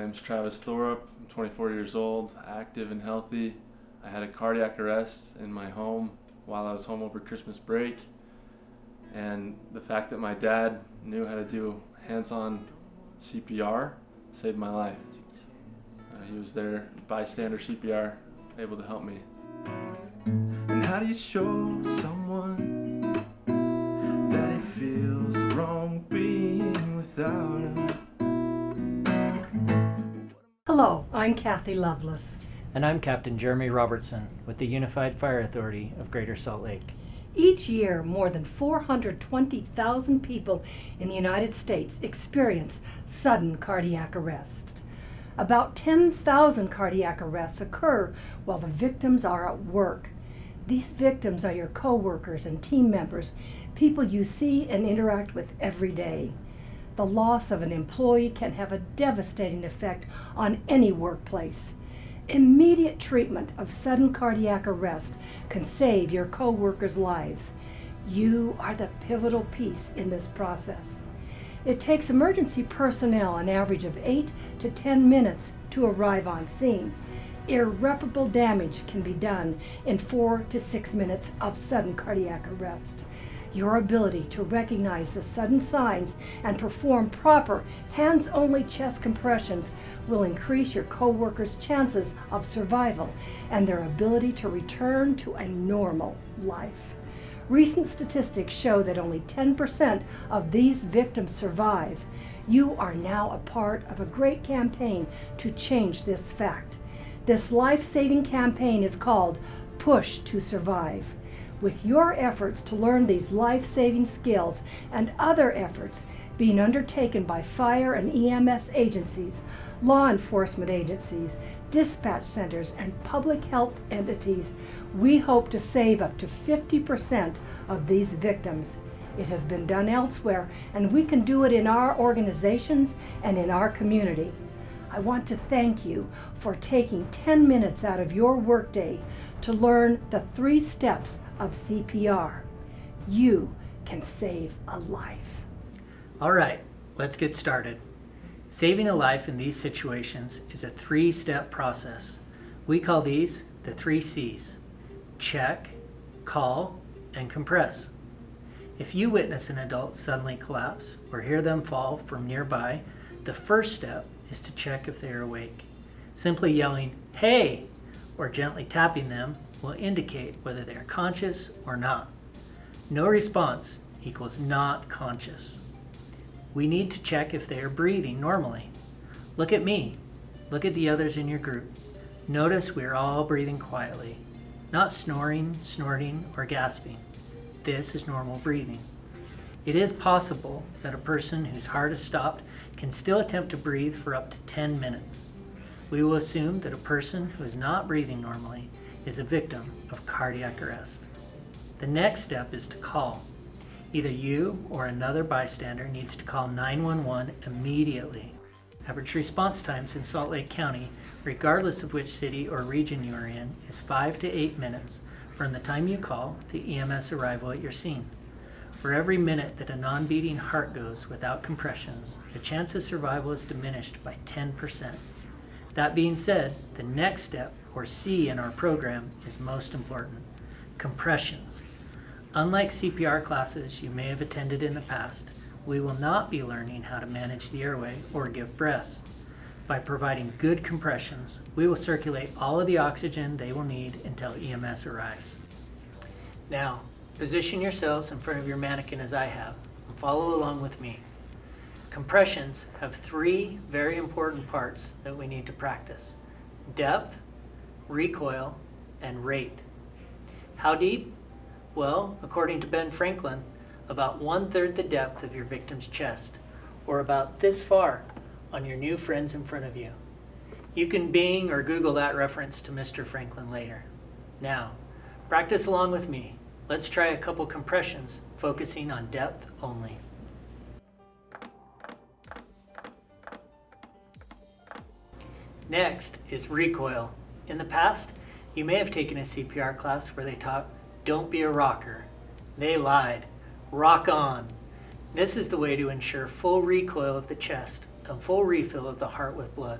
name's Travis Thorup. I'm 24 years old, active and healthy. I had a cardiac arrest in my home while I was home over Christmas break. And the fact that my dad knew how to do hands-on CPR saved my life. He was there, bystander CPR, able to help me. And how do you show someone that it feels wrong being without him? Hello, I'm Kathy Lovelace. And I'm Captain Jeremy Robertson with the Unified Fire Authority of Greater Salt Lake. Each year, more than 420,000 people in the United States experience sudden cardiac arrest. About 10,000 cardiac arrests occur while the victims are at work. These victims are your co-workers and team members, people you see and interact with every day. The loss of an employee can have a devastating effect on any workplace. Immediate treatment of sudden cardiac arrest can save your co-workers' lives. You are the pivotal piece in this process. It takes emergency personnel an average of 8 to 10 minutes to arrive on scene. Irreparable damage can be done in 4 to 6 minutes of sudden cardiac arrest. Your ability to recognize the sudden signs and perform proper hands-only chest compressions will increase your co-workers' chances of survival and their ability to return to a normal life. Recent statistics show that only 10% of these victims survive. You are now a part of a great campaign to change this fact. This life-saving campaign is called Push to Survive. With your efforts to learn these life-saving skills and other efforts being undertaken by fire and EMS agencies, law enforcement agencies, dispatch centers, and public health entities, we hope to save up to 50% of these victims. It has been done elsewhere, and we can do it in our organizations and in our community. I want to thank you for taking 10 minutes out of your workday to learn the 3 steps of CPR. You can save a life. All right, let's get started. Saving a life in these situations is a 3-step process. We call these the 3 C's: check, call, and compress. If you witness an adult suddenly collapse or hear them fall from nearby, the first step is to check if they are awake. Simply yelling, "Hey!" or gently tapping them will indicate whether they are conscious or not. No response equals not conscious. We need to check if they are breathing normally. Look at me. Look at the others in your group. Notice we are all breathing quietly, not snoring, snorting, or gasping. This is normal breathing. It is possible that a person whose heart has stopped can still attempt to breathe for up to 10 minutes. We will assume that a person who is not breathing normally is a victim of cardiac arrest. The next step is to call. Either you or another bystander needs to call 911 immediately. Average response times in Salt Lake County, regardless of which city or region you are in, is 5 to 8 minutes from the time you call to EMS arrival at your scene. For every minute that a non-beating heart goes without compressions, the chance of survival is diminished by 10%. That being said, the next step, or C in our program, is most important: compressions. Unlike CPR classes you may have attended in the past, we will not be learning how to manage the airway or give breaths. By providing good compressions, we will circulate all of the oxygen they will need until EMS arrives. Now, position yourselves in front of your mannequin as I have, and follow along with me. Compressions have 3 very important parts that we need to practice: depth, recoil, and rate. How deep? Well, according to Ben Franklin, about 1/3 the depth of your victim's chest, or about this far on your new friends in front of you. You can Bing or Google that reference to Mr. Franklin later. Now, practice along with me. Let's try a couple compressions, focusing on depth only. Next is recoil. In the past, you may have taken a CPR class where they taught, "Don't be a rocker." They lied. Rock on. This is the way to ensure full recoil of the chest and full refill of the heart with blood.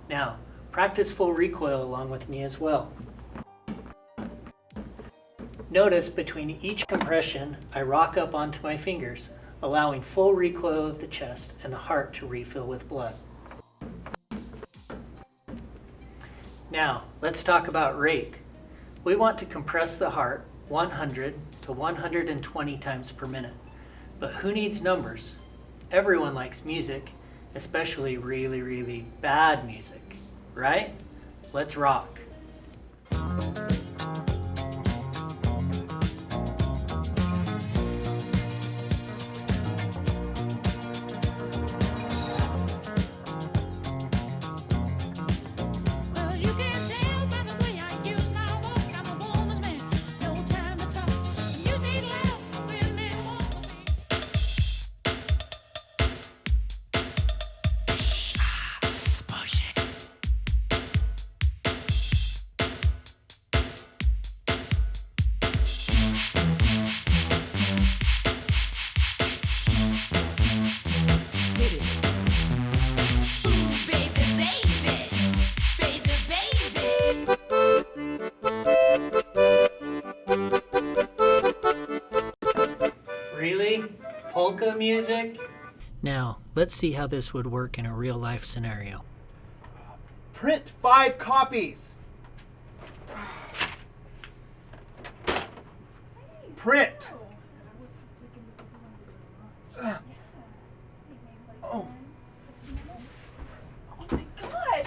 Now, practice full recoil along with me as well. Notice between each compression, I rock up onto my fingers, allowing full recoil of the chest and the heart to refill with blood. Now, let's talk about rate. We want to compress the heart 100 to 120 times per minute. But who needs numbers? Everyone likes music, especially really, really bad music, right? Let's rock. Really? Polka music? Now, let's see how this would work in a real-life scenario. Print 5 copies. Print. Oh. Oh my gosh!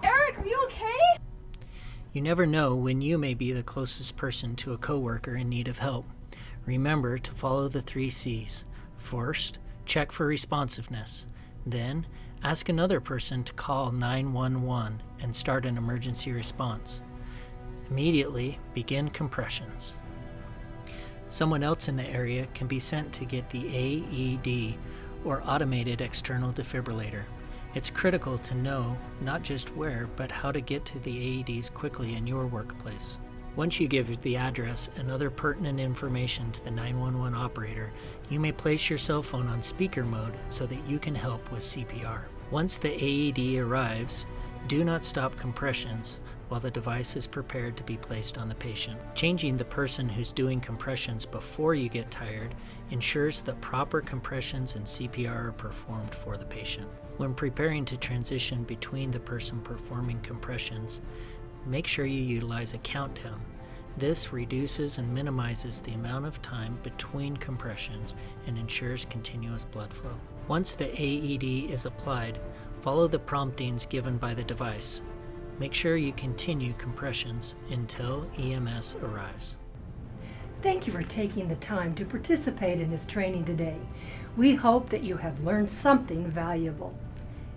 Eric, are you okay? You never know when you may be the closest person to a coworker in need of help. Remember to follow the 3 C's. First, check for responsiveness. Then, ask another person to call 911 and start an emergency response. Immediately, begin compressions. Someone else in the area can be sent to get the AED, or automated external defibrillator. It's critical to know not just where, but how to get to the AEDs quickly in your workplace. Once you give the address and other pertinent information to the 911 operator, you may place your cell phone on speaker mode so that you can help with CPR. Once the AED arrives, do not stop compressions while the device is prepared to be placed on the patient. Changing the person who's doing compressions before you get tired ensures that proper compressions and CPR are performed for the patient. When preparing to transition between the person performing compressions, make sure you utilize a countdown. This reduces and minimizes the amount of time between compressions and ensures continuous blood flow. Once the AED is applied, follow the promptings given by the device. Make sure you continue compressions until EMS arrives. Thank you for taking the time to participate in this training today. We hope that you have learned something valuable.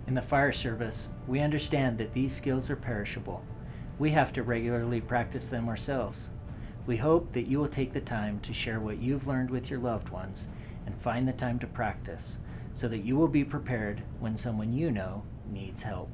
In the fire service, we understand that these skills are perishable. We have to regularly practice them ourselves. We hope that you will take the time to share what you've learned with your loved ones and find the time to practice so that you will be prepared when someone you know needs help.